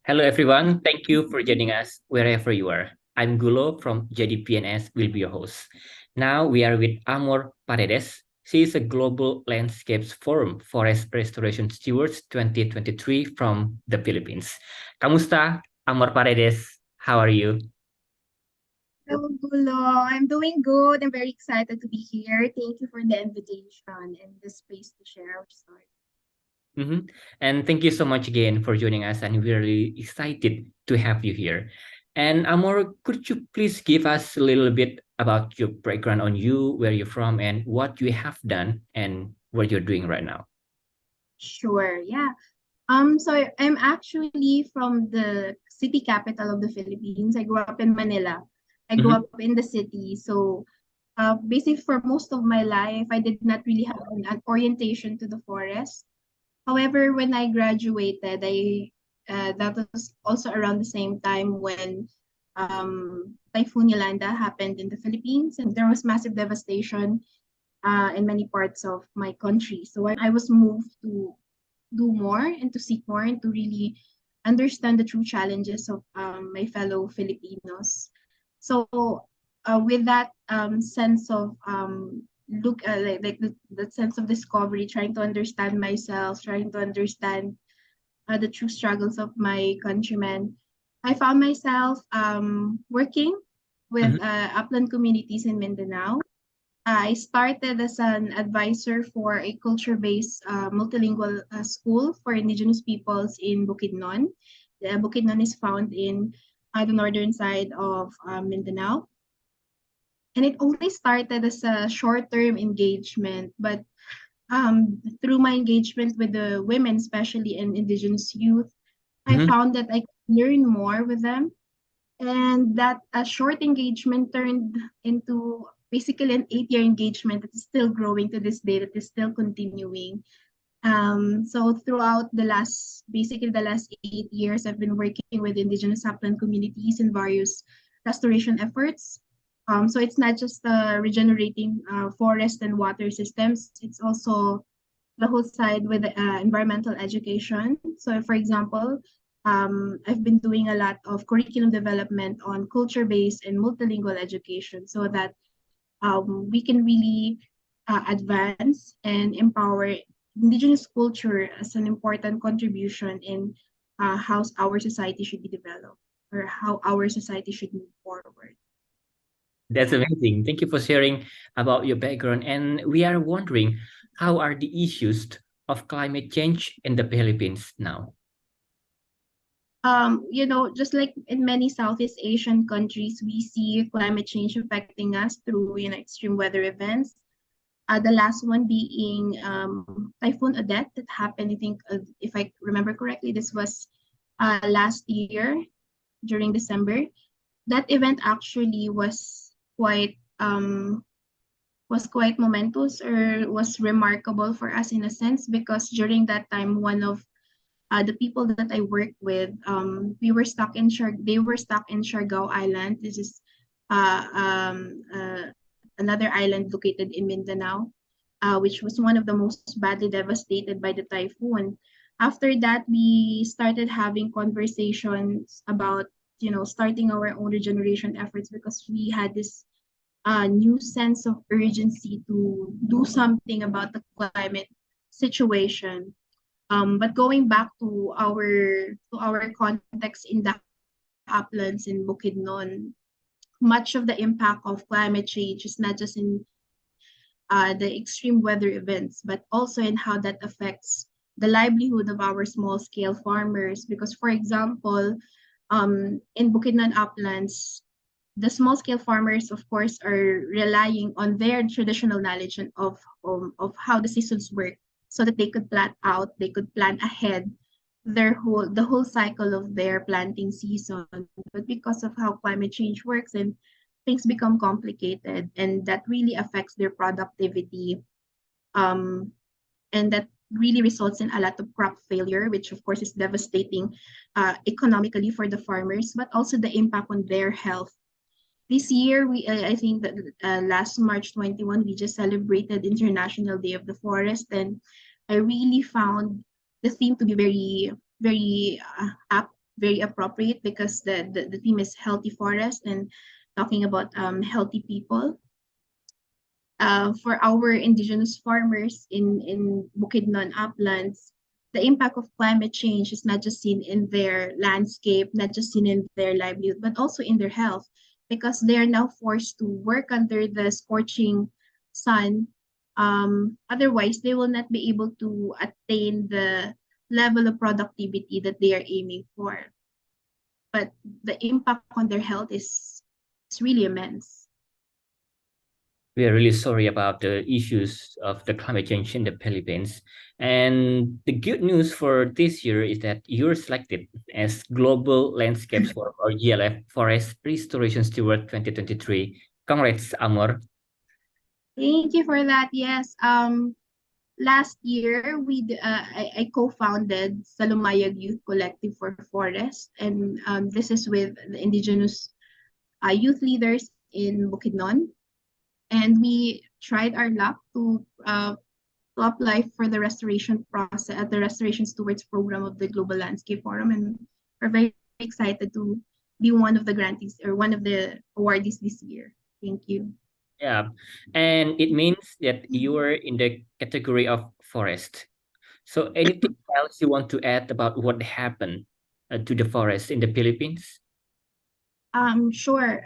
Hello, everyone. Thank you for joining us wherever you are. I'm Gulo from JDPNS, will be your host. Now we are with Amor Paredes. She is a Global Landscapes Forum Forest Restoration Stewards 2023 from the Philippines. Kamusta, Amor Paredes? How are you? Hello, Gulo. I'm doing good. I'm very excited to be here. Thank you for the invitation and the space to share our story. Mhm. And thank you so much again for joining us, and we're really excited to have you here. And Amor, could you please give us a little bit about your background on you, where you're from, and what you have done and what you're doing right now? Sure, yeah. I'm actually from the city capital of the Philippines. I grew up in Manila. I grew Mhm. up in the city. So, basically, for most of my life, I did not really have an orientation to the forest. However, when I graduated, that was also around the same time when Typhoon Yolanda happened in the Philippines, and there was massive devastation in many parts of my country. So I was moved to do more and to seek more and to really understand the true challenges of my fellow Filipinos. So with that sense of that sense of discovery, trying to understand myself, trying to understand the true struggles of my countrymen, I found myself working with Mhm. upland communities in Mindanao. I started as an advisor for a culture-based multilingual school for Indigenous peoples in Bukidnon. Bukidnon is found in the northern side of Mindanao. And it only started as a short-term engagement, but through my engagement with the women, especially and Indigenous youth, I Mhm. found that I could learn more with them, and that a short engagement turned into basically an 8-year engagement that is still growing to this day, that is still continuing. So throughout basically the last 8 years, I've been working with Indigenous upland communities in various restoration efforts. So it's not just regenerating forest and water systems, it's also the whole side with environmental education. So, for example, I've been doing a lot of curriculum development on culture-based and multilingual education so that we can really advance and empower Indigenous culture as an important contribution in how our society should be developed or how our society should move forward. That's amazing. Thank you for sharing about your background. And we are wondering, how are the issues of climate change in the Philippines now? Just like in many Southeast Asian countries, we see climate change affecting us through, extreme weather events. The last one being Typhoon Odette that happened, I think, if I remember correctly, this was last year during December. That event actually was quite momentous or was remarkable for us in a sense because during that time, one of the people that I work with, they were stuck in Siargao Island. This is another island located in Mindanao, which was one of the most badly devastated by the typhoon. After that, we started having conversations about, starting our own regeneration efforts because we had this new sense of urgency to do something about the climate situation. But going back to our context in the uplands in Bukidnon, much of the impact of climate change is not just in the extreme weather events, but also in how that affects the livelihood of our small scale farmers. Because, for example, in Bukidnon uplands, the small scale farmers, of course, are relying on their traditional knowledge of how the seasons work so that they could plan ahead the whole cycle of their planting season. But because of how climate change works and things become complicated and that really affects their productivity, um, and that really results in a lot of crop failure, which of course is devastating economically for the farmers, but also the impact on their health. This year, I think that last March 21, we just celebrated International Day of the Forest, and I really found the theme to be very, very apt very appropriate because the theme is healthy forest and talking about healthy people. For our indigenous farmers in Bukidnon uplands, the impact of climate change is not just seen in their landscape, not just seen in their livelihood, but also in their health, because they are now forced to work under the scorching sun. Otherwise, they will not be able to attain the level of productivity that they are aiming for. But the impact on their health is really immense. We are really sorry about the issues of the climate change in the Philippines. And the good news for this year is that you're selected as Global Landscapes Forum or GLF Forest Restoration Steward 2023. Congrats, Amor. Thank you for that. Yes. Last year I co-founded Salumayag Youth Collective for Forest, and this is with the Indigenous youth leaders in Bukidnon, and we tried our luck to apply for the restoration process at the Restoration Stewards program of the Global Landscape Forum, and we're very excited to be one of the grantees or one of the awardees this year. Thank you. Yeah, and it means that you are in the category of forest. So anything else you want to add about what happened to the forest in the Philippines? Sure.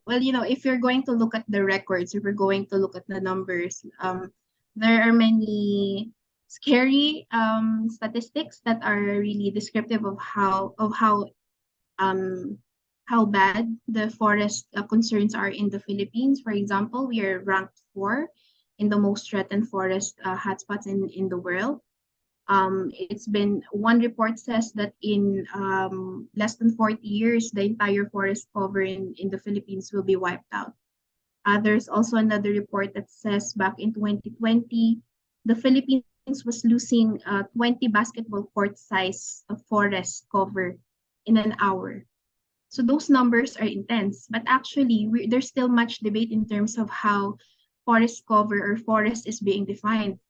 Well, if you're going to look at the records, if we're going to look at the numbers, there are many scary statistics that are really descriptive of um how bad the forest concerns are in the Philippines. For example, we are ranked 4 in the most threatened forest hotspots in the world. It's been one report says that in less than 40 years, the entire forest cover in the Philippines will be wiped out. There's also another report that says back in 2020, the Philippines was losing 20 basketball court size of forest cover in an hour. So those numbers are intense, but actually there's still much debate in terms of how forest cover or forest is being defined.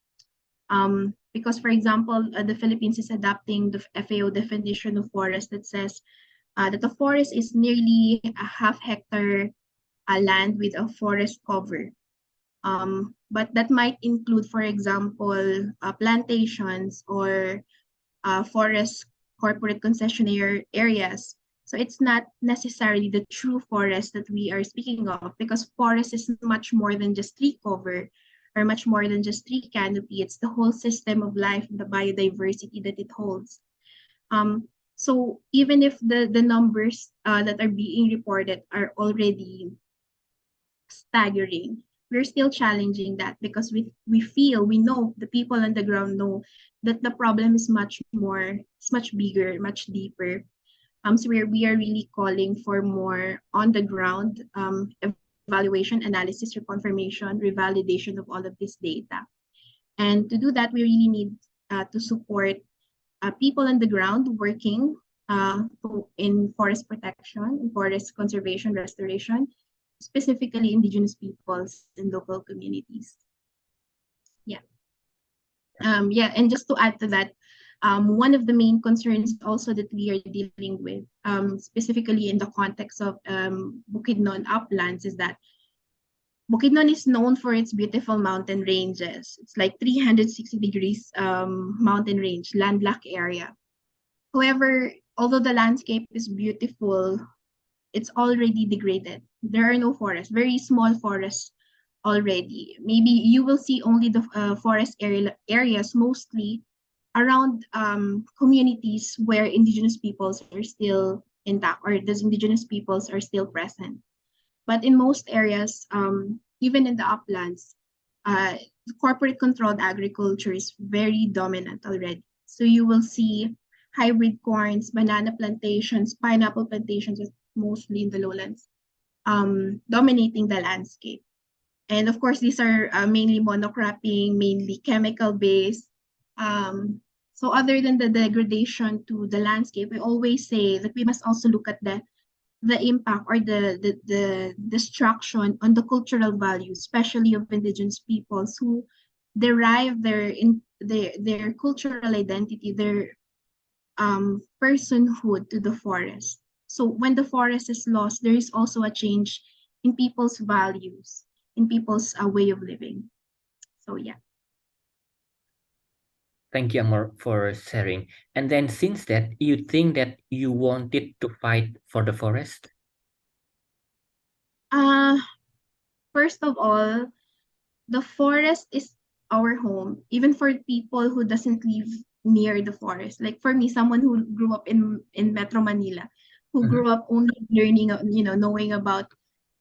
Because, for example, the Philippines is adopting the FAO definition of forest that says that a forest is nearly a half-hectare land with a forest cover. But that might include, for example, plantations or forest corporate concessionaire areas. So it's not necessarily the true forest that we are speaking of, because forest is much more than just tree cover or much more than just tree canopy. It's the whole system of life, the biodiversity that it holds. So even if the numbers that are being reported are already staggering, we're still challenging that because we know, the people on the ground know that the problem is much more, it's much bigger, much deeper. So we are really calling for more on the ground evaluation, analysis, reconfirmation, revalidation of all of this data. And to do that, we really need to support people on the ground working in forest protection, in forest conservation, restoration, specifically Indigenous peoples and local communities. Yeah. And just to add to that, one of the main concerns also that we are dealing with, specifically in the context of Bukidnon uplands, is that Bukidnon is known for its beautiful mountain ranges. It's like 360 degrees mountain range, landlocked area. However, although the landscape is beautiful, it's already degraded. There are no forests, very small forests already. Maybe you will see only the forest areas mostly around communities where Indigenous peoples are still intact or those Indigenous peoples are still present. But in most areas, even in the uplands, corporate controlled agriculture is very dominant already. So you will see hybrid corns, banana plantations, pineapple plantations, mostly in the lowlands, dominating the landscape. And of course, these are mainly monocropping, mainly chemical based. So other than the degradation to the landscape, I always say that we must also look at the impact or the destruction on the cultural values, especially of Indigenous peoples who derive their cultural identity, their personhood to the forest. So when the forest is lost, there is also a change in people's values, in people's way of living. So yeah. Thank you, Amor, for sharing. And then since that, you think that you wanted to fight for the forest? Uh, First of all, the forest is our home, even for people who doesn't live near the forest. Like for me, someone who grew up in Metro Manila, who Mhm. grew up only learning, knowing about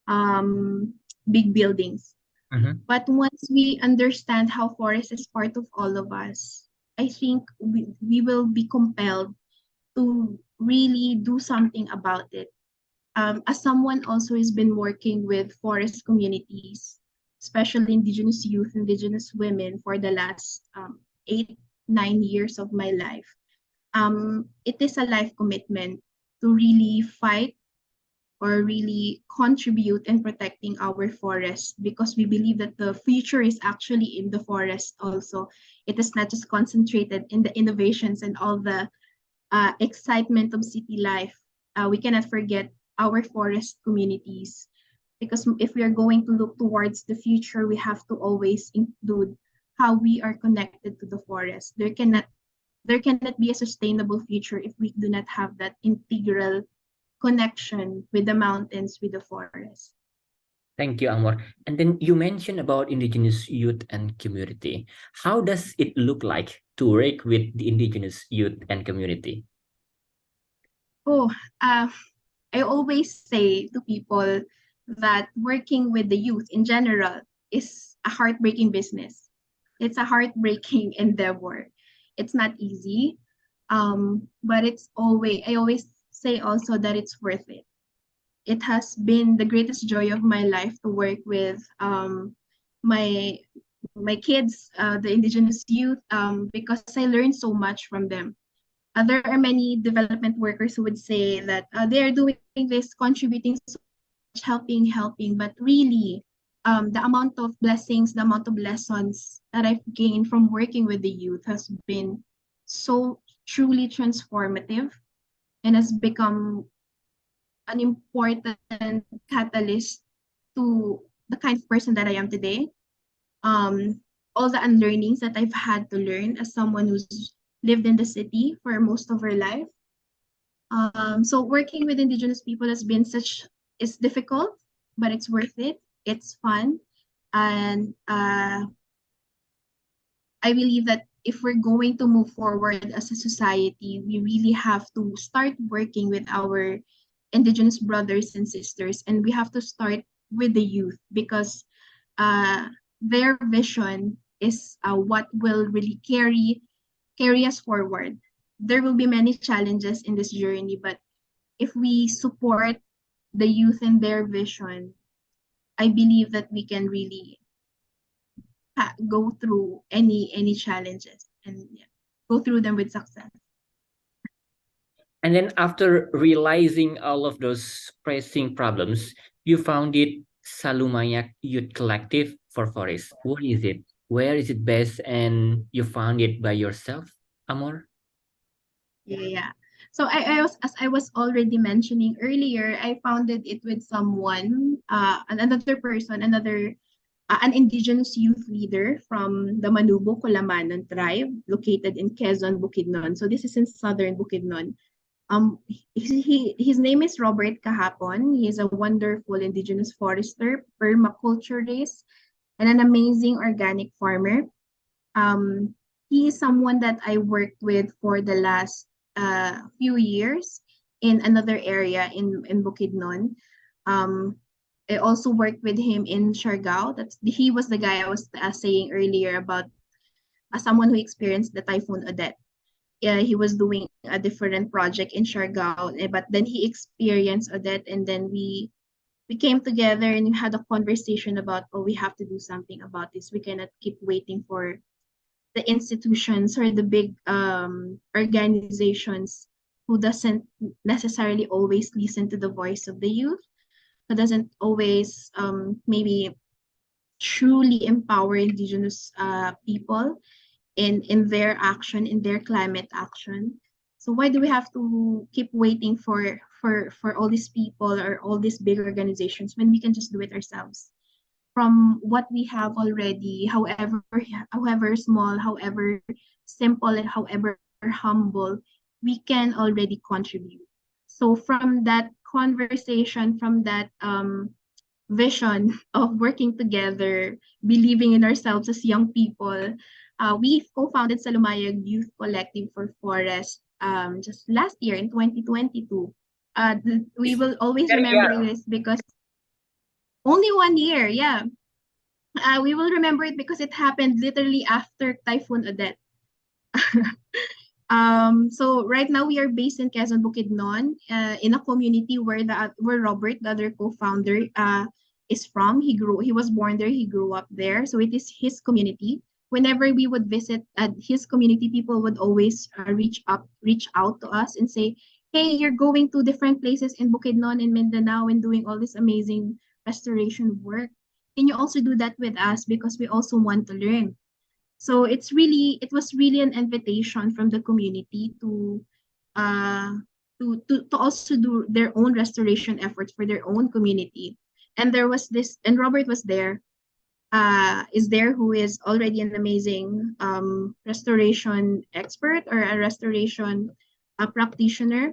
um, big buildings. Mhm. But once we understand how forest is part of all of us, I think we will be compelled to really do something about it. As someone also has been working with forest communities, especially Indigenous youth, Indigenous women for the last 8, 9 years of my life, it is a life commitment to really fight or really contribute in protecting our forest because we believe that the future is actually in the forest also. It is not just concentrated in the innovations and all the excitement of city life. We cannot forget our forest communities because if we are going to look towards the future, we have to always include how we are connected to the forest. There cannot be a sustainable future if we do not have that integral connection with the mountains, with the forest. Thank you, Amor. And then you mentioned about Indigenous youth and community. How does it look like to work with the Indigenous youth and community? Oh, uh, I always say to people that working with the youth in general is a heartbreaking business. It's a heartbreaking endeavor. It's not easy, but I always say also that it's worth it. It has been the greatest joy of my life to work with my my kids, the Indigenous youth, because I learned so much from them. There are many development workers who would say that they are doing this, contributing so much, helping, but really, the amount of blessings, the amount of lessons that I've gained from working with the youth has been so truly transformative and has become an important catalyst to the kind of person that I am today. Um, all the unlearnings that I've had to learn as someone who's lived in the city for most of her life. So working with Indigenous people has been it's difficult, but it's worth it. It's fun. And I believe that if we're going to move forward as a society, we really have to start working with our Indigenous brothers and sisters, and we have to start with the youth because uh, their vision is what will really carry us forward. There will be many challenges in this journey, but if we support the youth and their vision, I believe that we can really go through any challenges and yeah, go through them with success. And then after realizing all of those pressing problems, you founded Salumayag Youth Collective for Forest. What is it? Where is it based? And you found it by yourself, Amor? Yeah. So as I was already mentioning earlier, I founded it with someone, another person, an indigenous youth leader from the Manubo Kulamanon tribe located in Quezon, Bukidnon. So this is in southern Bukidnon. His name is Robert Kahapon. He is a wonderful indigenous forester, permaculturist, and an amazing organic farmer. Um, he is someone that I worked with for the last few years in another area in Bukidnon. Um, I also worked with him in Siargao. He was the guy I was saying earlier about someone who experienced the Typhoon Odette. Yeah, he was doing a different project in Siargao, but then he experienced Odette, and then we came together and we had a conversation about, oh, we have to do something about this. We cannot keep waiting for the institutions or the big organizations who doesn't necessarily always listen to the voice of the youth, who doesn't always maybe truly empower indigenous people in their action, in their climate action. So why do we have to keep waiting for all these people or all these big organizations when we can just do it ourselves? From what we have already, however small, however simple, and however humble, we can already contribute. So from that conversation, from that vision of working together, believing in ourselves as young people, we co-founded Salumayag Youth Collective for Forest just last year in 2022. We It's will always very remember young. this because only 1 year, yeah. We will remember it because it happened literally after Typhoon Odette. So right now we are based in Quezon, Bukidnon, in a community where Robert, the other co-founder, is from. He was born there, he grew up there, so it is his community. Whenever we would visit at his community, people would always reach out to us and say, "Hey, you're going to different places in Bukidnon and Mindanao and doing all this amazing restoration work. Can you also do that with us because we also want to learn?" So it was really an invitation from the community uh to also do their own restoration efforts for their own community. And there was this, and Robert was there, is there, who is already an amazing restoration expert or a restoration practitioner.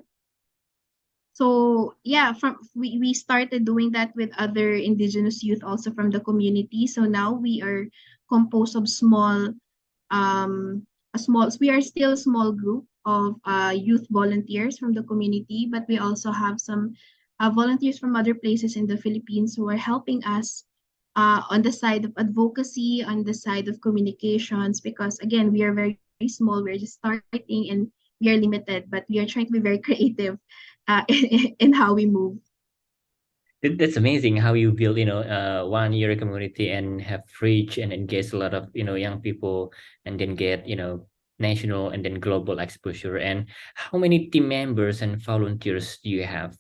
So yeah, we started doing that with other indigenous youth also from the community. So now we are composed of um, we are still a small group of youth volunteers from the community, but we also have some volunteers from other places in the Philippines who are helping us on the side of advocacy, on the side of communications, because again, we are very small, we're just starting and we are limited, but we are trying to be very creative in how we move. That's amazing how you build, 1 year community and have reach and engage a lot of, young people and then get, national and then global exposure. And how many team members and volunteers do you have?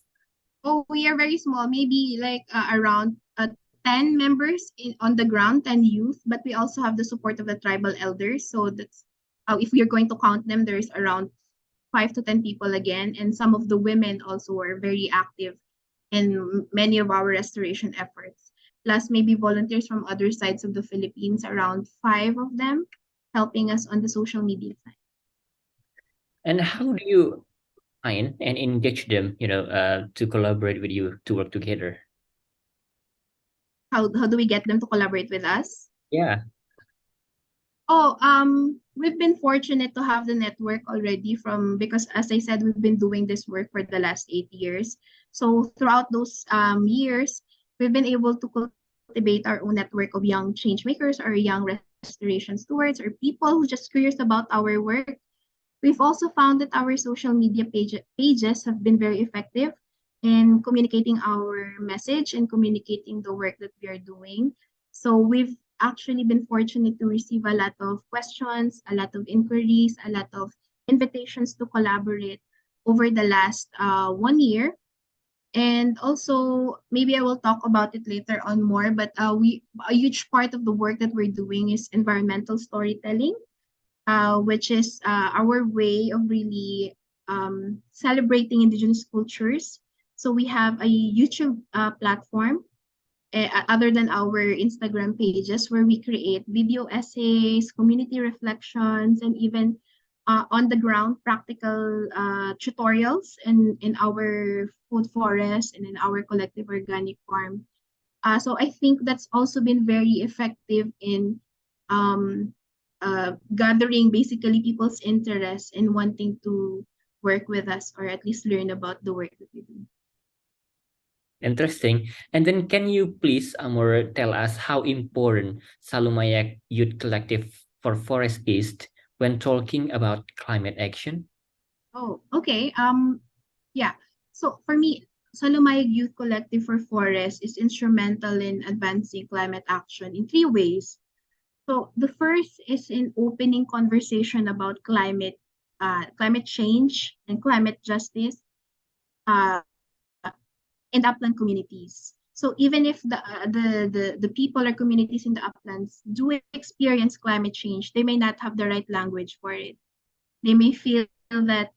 Oh, we are very small, maybe like around 10 members on the ground, 10 youth, but we also have the support of the tribal elders. So that's if we are going to count them, there's around 5 to 10 people again. And some of the women also are very active in many of our restoration efforts. Plus, maybe volunteers from other sides of the Philippines, around 5 of them, helping us on the social media side. And how do you find and engage them, to collaborate with you to work together? How do we get them to collaborate with us? Yeah. Oh, we've been fortunate to have the network already from, because as I said, we've been doing this work for the last 8 years. So throughout those years, we've been able to cultivate our own network of young change makers or young restoration stewards or people who just curious about our work. We've also found that our social media pages have been very effective in communicating our message and communicating the work that we are doing. So we've actually been fortunate to receive a lot of questions, a lot of inquiries, a lot of invitations to collaborate over the last 1 year. And also, maybe I will talk about it later on more, but a huge part of the work that we're doing is environmental storytelling, which is our way of really celebrating indigenous cultures. So we have a YouTube platform other than our Instagram pages where we create video essays, community reflections, and even on the ground practical tutorials in our food forest and in our collective organic farm. So I think that's also been very effective in um, gathering basically people's interest in wanting to work with us or at least learn about the work that we do. Interesting. And then can you please, Amor, tell us how important Salumayag Youth Collective for Forest is when talking about climate action? Oh, okay. Yeah. So for me, Salumayag Youth Collective for Forest is instrumental in advancing climate action in 3 ways. So the first is in opening conversation about climate change and climate justice uh, in upland communities. So even if the people or communities in the uplands do experience climate change, they may not have the right language for it. They may feel that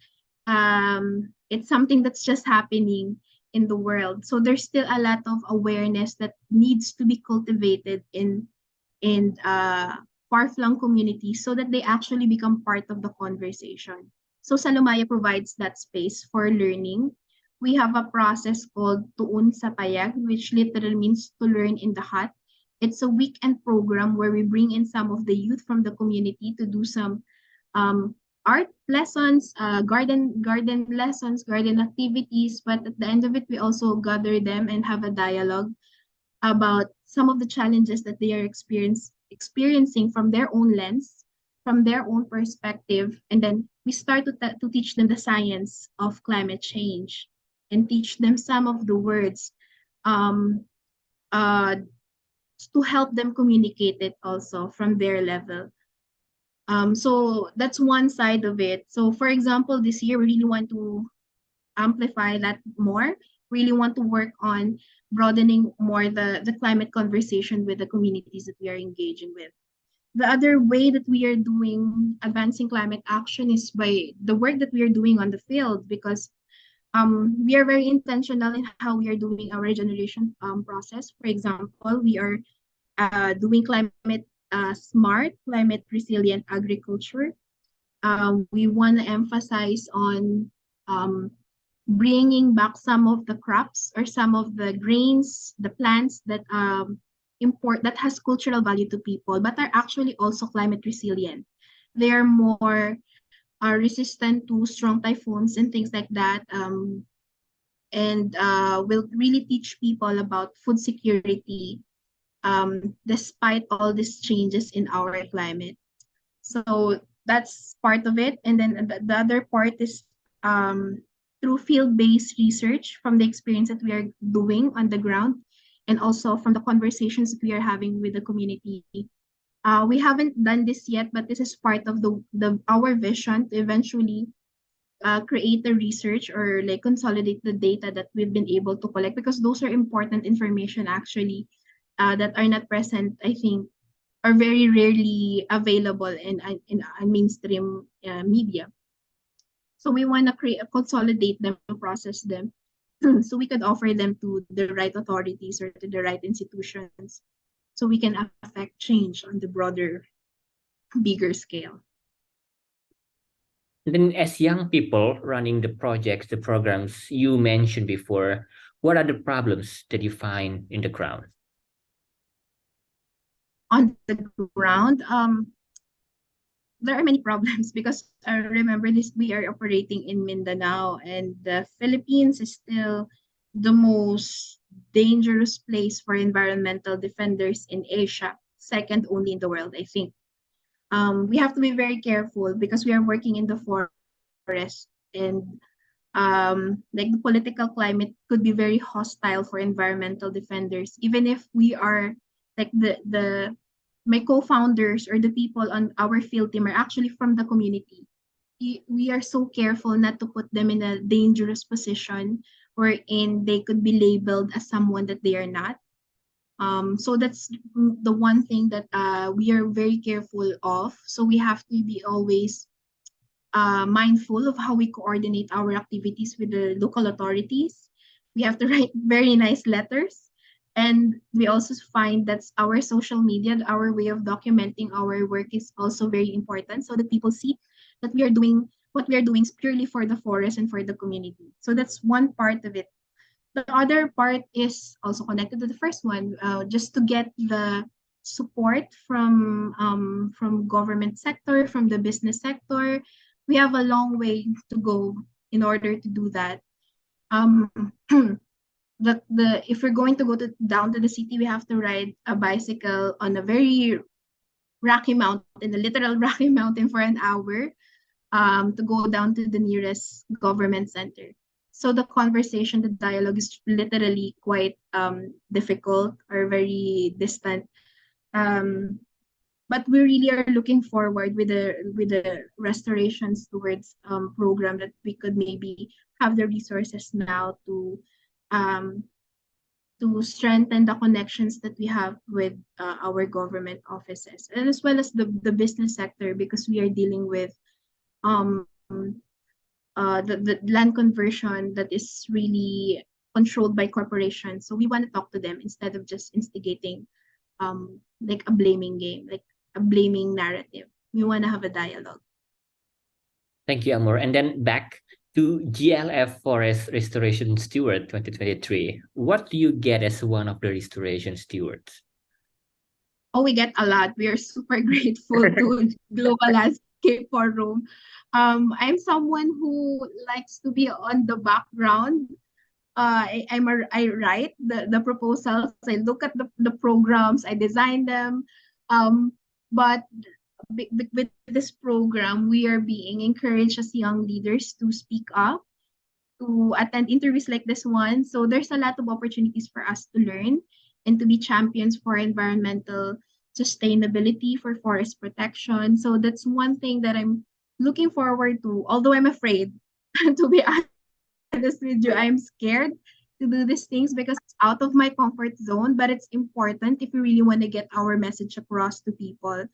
it's something that's just happening in the world. So there's still a lot of awareness that needs to be cultivated in far-flung communities so that they actually become part of the conversation. So Salomaya provides that space for learning. We have a process called Tuon sa Payag, which literally means to learn in the hut. It's a weekend program where we bring in some of the youth from the community to do some um, art lessons, garden lessons, garden activities. But at the end of it, we also gather them and have a dialogue about some of the challenges that they are experiencing from their own lens, from their own perspective, and then we start to teach them the science of climate change and teach them some of the words um, uh, to help them communicate it also from their level. So that's one side of it. So for example, this year we really want to amplify that more, really want to work on broadening more the climate conversation with the communities that we are engaging with. The other way that we are doing advancing climate action is by the work that we are doing on the field, because we are very intentional in how we are doing our regeneration process. For example, we are doing climate smart, climate resilient agriculture. We want to emphasize on um, bringing back some of the crops or some of the grains, the plants that import that has cultural value to people, but are actually also climate resilient. They are more resistant to strong typhoons and things like that, and will really teach people about food security despite all these changes in our climate. So that's part of it. And then the other part is through field-based research from the experience that we are doing on the ground and also from the conversations that we are having with the community. We haven't done this yet, but this is part of the our vision to eventually create the research or like consolidate the data that we've been able to collect, because those are important information actually that are not present, I think, are very rarely available in mainstream media. So we want to create, consolidate them, process them, so we could offer them to the right authorities or to the right institutions, so we can affect change on the broader, bigger scale. Then, as young people running the projects, the programs you mentioned before, what are the problems that you find in the ground? On the ground, there are many problems because I remember this, we are operating in Mindanao, and the Philippines is still the most dangerous place for environmental defenders in Asia, second only in the world, I think. We have to be very careful because we are working in the forest, and like the political climate could be very hostile for environmental defenders, even if we are like the my co-founders or the people on our field team are actually from the community. We are so careful not to put them in a dangerous position wherein they could be labeled as someone that they are not. So that's the one thing that we are very careful of. So we have to be always mindful of how we coordinate our activities with the local authorities. We have to write very nice letters. And we also find that our social media, our way of documenting our work is also very important so that people see that we are doing what we are doing is purely for the forest and for the community. So that's one part of it. The other part is also connected to the first one, just to get the support from government sector, from the business sector. We have a long way to go in order to do that. Um, the if we're going to go down to the city, we have to ride a bicycle on a very rocky mountain, a literal rocky mountain for an hour, to go down to the nearest government center. So the conversation, the dialogue is literally quite difficult or very distant. Um, but we really are looking forward with the restorations towards program that we could maybe have the resources now um, to strengthen the connections that we have with our government offices, and as well as the business sector, because we are dealing with um, the land conversion that is really controlled by corporations. So we want to talk to them instead of just instigating like a blaming game, like a blaming narrative. We want to have a dialogue. Thank you, Amor. And then back to GLF Forest Restoration Steward 2023. What do you get as one of the restoration stewards? Oh, we get a lot. We are super grateful to Global Landscape Forum. I'm someone who likes to be on the background. I write the proposals. I look at the programs. I design them. But with this program, we are being encouraged as young leaders to speak up, to attend interviews like this one. So there's a lot of opportunities for us to learn and to be champions for environmental sustainability, for forest protection. So that's one thing that I'm looking forward to, although I'm afraid, to be honest with you, I'm scared to do these things because it's out of my comfort zone, but it's important if we really want to get our message across to people,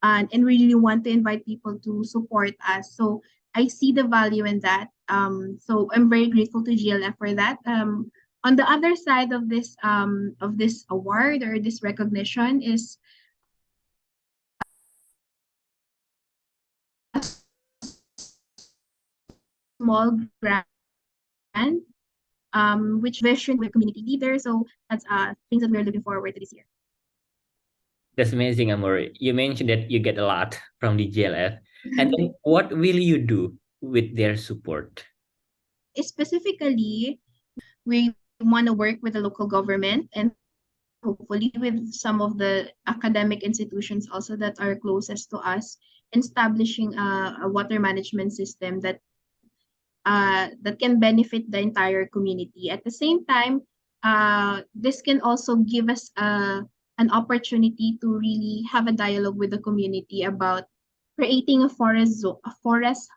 and really want to invite people to support us. So I see the value in that. So I'm very grateful to GLF for that. On the other side of this award or this recognition is small grant, which vision with community leaders. So that's things that we're looking forward to this year. That's amazing, Amor. You mentioned that you get a lot from the GLF. And then what will you do with their support? Specifically, we want to work with the local government and hopefully with some of the academic institutions also that are closest to us, establishing a water management system that can benefit the entire community. At the same time, this can also give us an opportunity to really have a dialogue with the community about creating a forest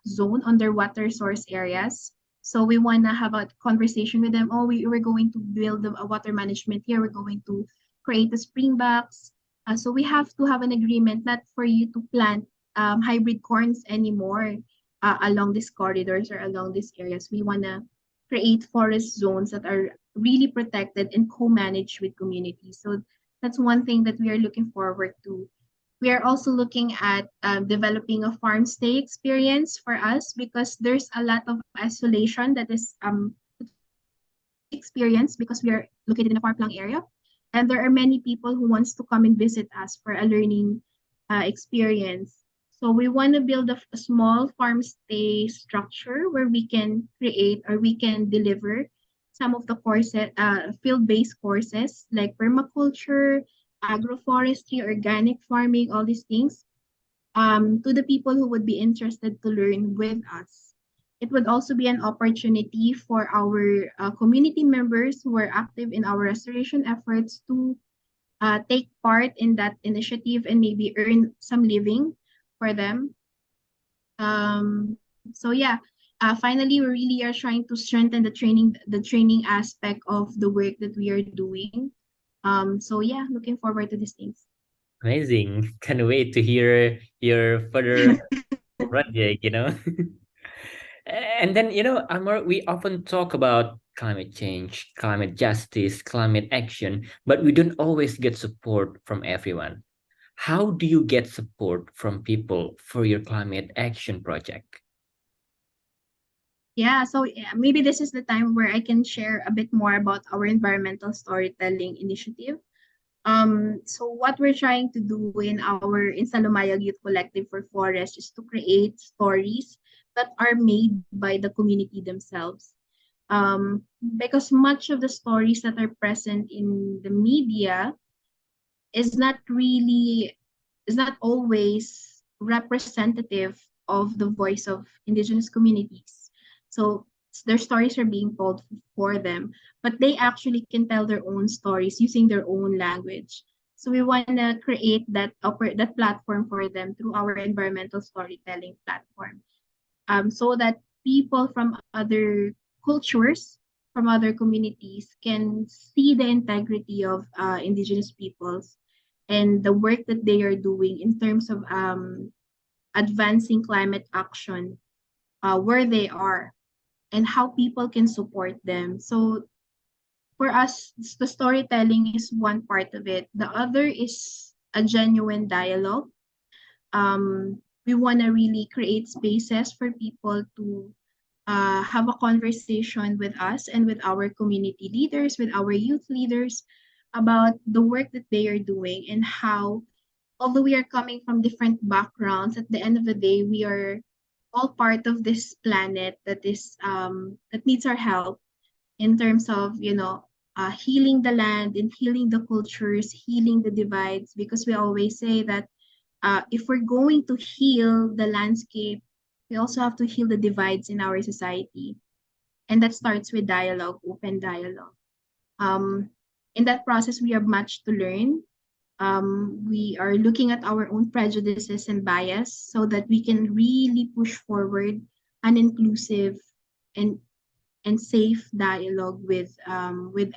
zone on their water source areas. So we want to have a conversation with them. Oh, we're going to build a water management here. We're going to create a spring box. So we have to have an agreement not for you to plant hybrid corns anymore along these corridors or along these areas. We want to create forest zones that are really protected and co-managed with communities. So that's one thing that we are looking forward to. We are also looking at developing a farm stay experience for us because there's a lot of isolation that is experienced because we are located in a far-flung area. And there are many people who wants to come and visit us for a learning experience. So we want to build a small farm stay structure where we can create or we can deliver some of the courses, field-based courses like permaculture, agroforestry, organic farming, all these things, to the people who would be interested to learn with us. It would also be an opportunity for our community members who are active in our restoration efforts to take part in that initiative and maybe earn some living for them. So yeah, finally, we really are trying to strengthen the training aspect of the work that we are doing. So yeah, looking forward to these things. Amazing. Can't wait to hear your further project. And then, Amor, we often talk about climate change, climate justice, climate action, but we don't always get support from everyone. How do you get support from people for your climate action project? Yeah, so maybe this is the time where I can share a bit more about our environmental storytelling initiative. So what we're trying to do in Salumayag Youth Collective for Forest is to create stories that are made by the community themselves. Because much of the stories that are present in the media is not really is not always representative of the voice of indigenous communities. So their stories are being told for them, but they actually can tell their own stories using their own language. So we want to create that platform for them through our environmental storytelling platform, so that people from other cultures, from other communities, can see the integrity of indigenous peoples and the work that they are doing in terms of advancing climate action where they are and how people can support them. So for us, the storytelling is one part of it. The other is a genuine dialogue. We want to really create spaces for people to have a conversation with us and with our community leaders, with our youth leaders about the work that they are doing and how, although we are coming from different backgrounds, at the end of the day, we are all part of this planet that needs our help in terms of healing the land and healing the cultures, healing the divides, because we always say that if we're going to heal the landscape, we also have to heal the divides in our society. And that starts with dialogue, open dialogue. Um, in that process, we have much to learn. We are looking at our own prejudices and bias so that we can really push forward an inclusive and safe dialogue with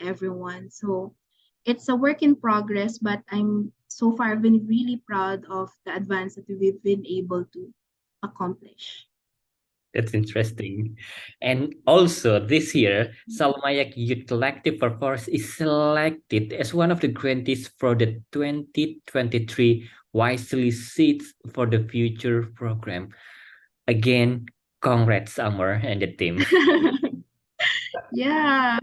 everyone. So it's a work in progress, but I'm so far I've been really proud of the advance that we've been able to accomplish. That's interesting. And also this year, Salumayag Youth Collective Purpose is selected as one of the grantees for the 2023 Wisely Seeds for the Future program. Again, congrats, Amor and the team. Yeah.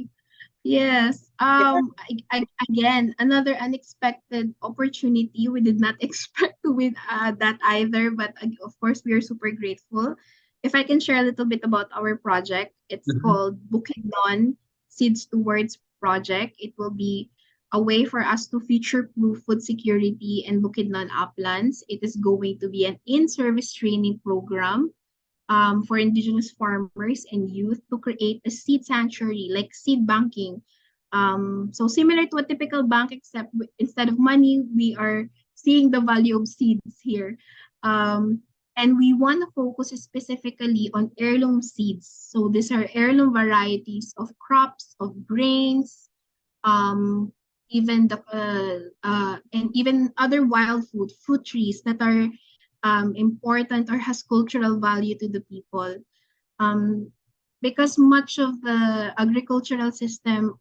Yes. Again, another unexpected opportunity. We did not expect to win that either, but of course, we are super grateful. If I can share a little bit about our project, it's Mhm. called Bukidnon Seeds Towards Project. It will be a way for us to future-proof food security and Bukidnon uplands. It is going to be an in-service training program for Indigenous farmers and youth to create a seed sanctuary, like seed banking. So similar to a typical bank, except instead of money, we are seeing the value of seeds here. Um, and we want to focus specifically on heirloom seeds. So these are heirloom varieties of crops, of grains, um, even and even other wild fruit trees that are important or has cultural value to the people. Um, because much of the agricultural system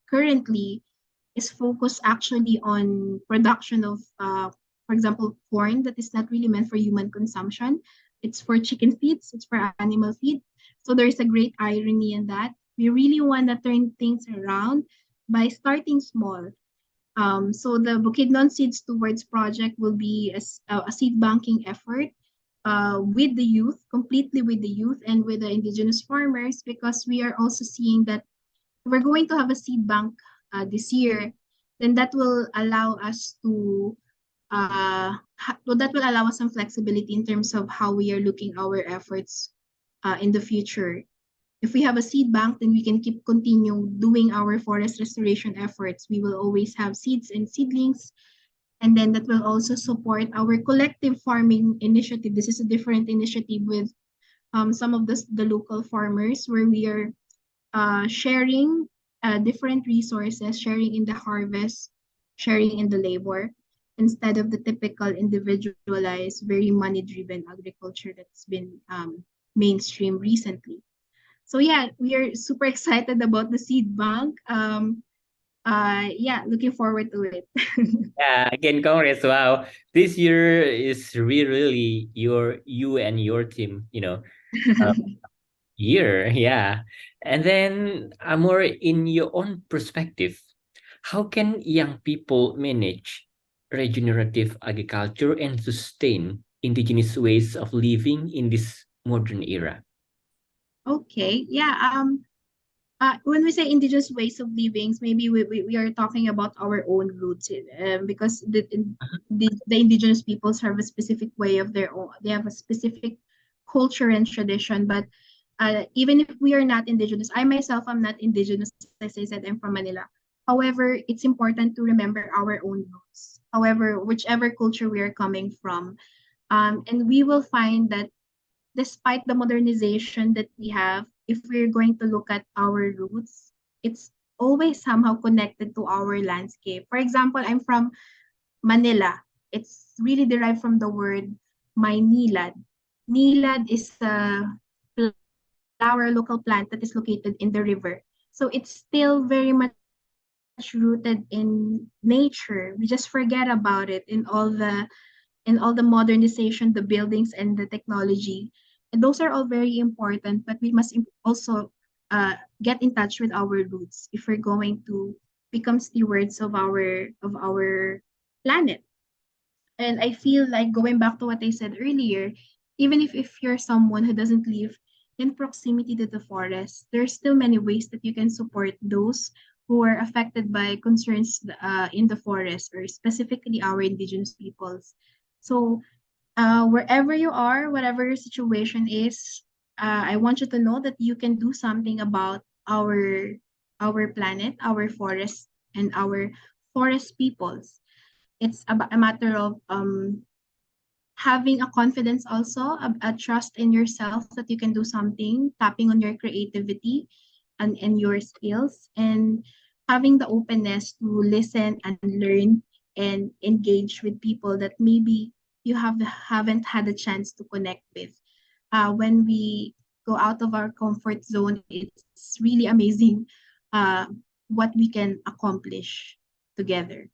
currently is focused actually on production of, for example, corn that is not really meant for human consumption. It's for chicken feeds, it's for animal feed. So there's a great irony in that. We really want to turn things around by starting small. So the Bukidnon Seeds Towards project will be a seed banking effort with the youth, completely with the youth and with the indigenous farmers, because we are also seeing that we're going to have a seed bank this year, then that will allow us to that will allow us some flexibility in terms of how we are looking our efforts in the future. If we have a seed bank, then we can keep continue doing our forest restoration efforts. We will always have seeds and seedlings, and then that will also support our collective farming initiative. This is a different initiative with some of the local farmers where we are sharing different resources, sharing in the harvest, sharing in the labor, instead of the typical individualized, very money-driven agriculture that's been mainstream recently. So yeah, we are super excited about the seed bank. Yeah, looking forward to it. Yeah, again, congrats. Wow. This year is really you and your team, uh, year. Yeah. And then, Amor, in your own perspective, how can young people manage regenerative agriculture and sustain indigenous ways of living in this modern era? Okay, yeah. When we say indigenous ways of living, maybe we are talking about our own roots, because the indigenous peoples have a specific way of their own. They have a specific culture and tradition. But even if we are not indigenous, I myself am not indigenous. As I said, I'm from Manila. However, it's important to remember our own roots. However, whichever culture we are coming from, and we will find that despite the modernization that we have, if we're going to look at our roots, it's always somehow connected to our landscape. For example, I'm from Manila. It's really derived from the word Maynilad. Nilad is a flower, local plant that is located in the river. So it's still very much rooted in nature. We just forget about it in all the modernization, the buildings and the technology. And those are all very important, but we must also get in touch with our roots if we're going to become stewards of our planet. And I feel like going back to what I said earlier, even if you're someone who doesn't live in proximity to the forest, there's still many ways that you can support those who are affected by concerns in the forest, or specifically our indigenous peoples. So wherever you are, whatever your situation is, I want you to know that you can do something about our planet, our forest, and our forest peoples. It's a matter of having a confidence also, a trust in yourself that you can do something, tapping on your creativity and your skills, and having the openness to listen and learn and engage with people that maybe you haven't had a chance to connect with. When we go out of our comfort zone, it's really amazing uh, what we can accomplish together.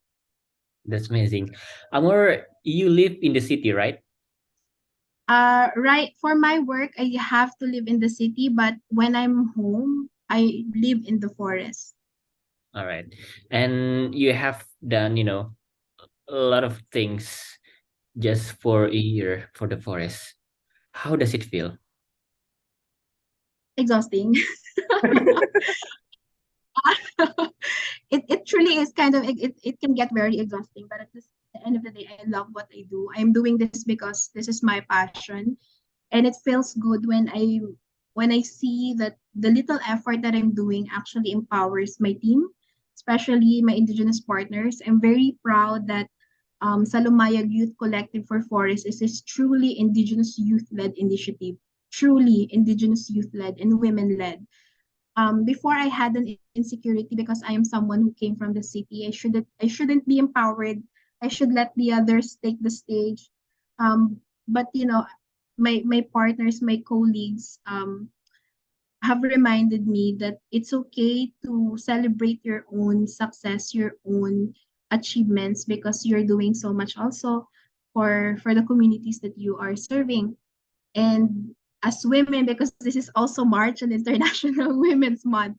That's amazing. Amor, you live in the city, right? Right. For my work, I have to live in the city, but when I'm home, I live in the forest. All right. And you have done, a lot of things just for a year for the forest. How does it feel? Exhausting. It truly is kind of it can get very exhausting, but at the end of the day, I love what I do. I'm doing this because this is my passion, and it feels good when I see that the little effort that I'm doing actually empowers my team, especially my indigenous partners. I'm very proud that Salumayag Youth Collective for Forests is this truly indigenous youth-led initiative, truly indigenous youth-led and women-led. Before I had an insecurity because I am someone who came from the city. I shouldn't be empowered. I should let the others take the stage. But my partners, my colleagues, have reminded me that it's okay to celebrate your own success, your own achievements, because you're doing so much also for the communities that you are serving. And as women, because this is also March and International Women's Month,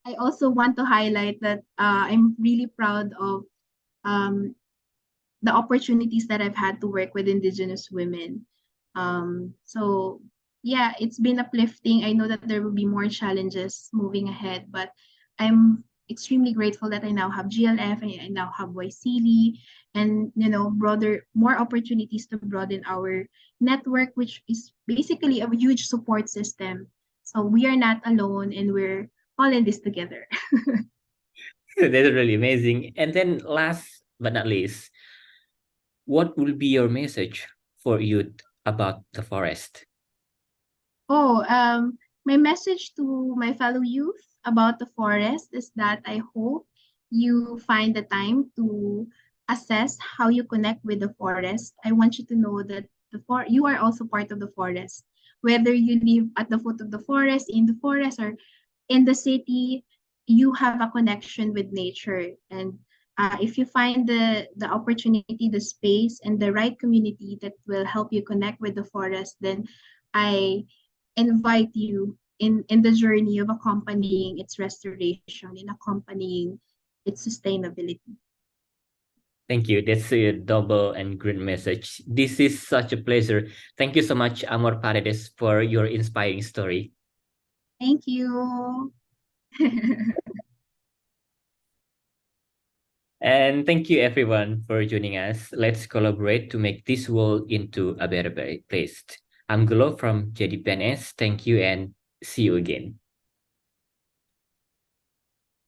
I also want to highlight that I'm really proud of um, the opportunities that I've had to work with Indigenous women. So yeah, it's been uplifting. I know that there will be more challenges moving ahead, but I'm extremely grateful that I now have GLF and I now have YCL, and broader more opportunities to broaden our network, which is basically a huge support system. So we are not alone, and we're all in this together. That's really amazing. And then last but not least, what will be your message for youth about the forest? Oh, my message to my fellow youth about the forest is that I hope you find the time to assess how you connect with the forest. I want you to know that you are also part of the forest. Whether you live at the foot of the forest, in the forest, or in the city, you have a connection with nature. And if you find the opportunity, the space, and the right community that will help you connect with the forest, then I invite you in the journey of accompanying its restoration, in accompanying its sustainability. Thank you. That's a double and green message. This is such a pleasure. Thank you so much, Amor Paredes, for your inspiring story. Thank you. And thank you, everyone, for joining us. Let's collaborate to make this world into a better place. I'm Gulo from JDPNS. Thank you and see you again.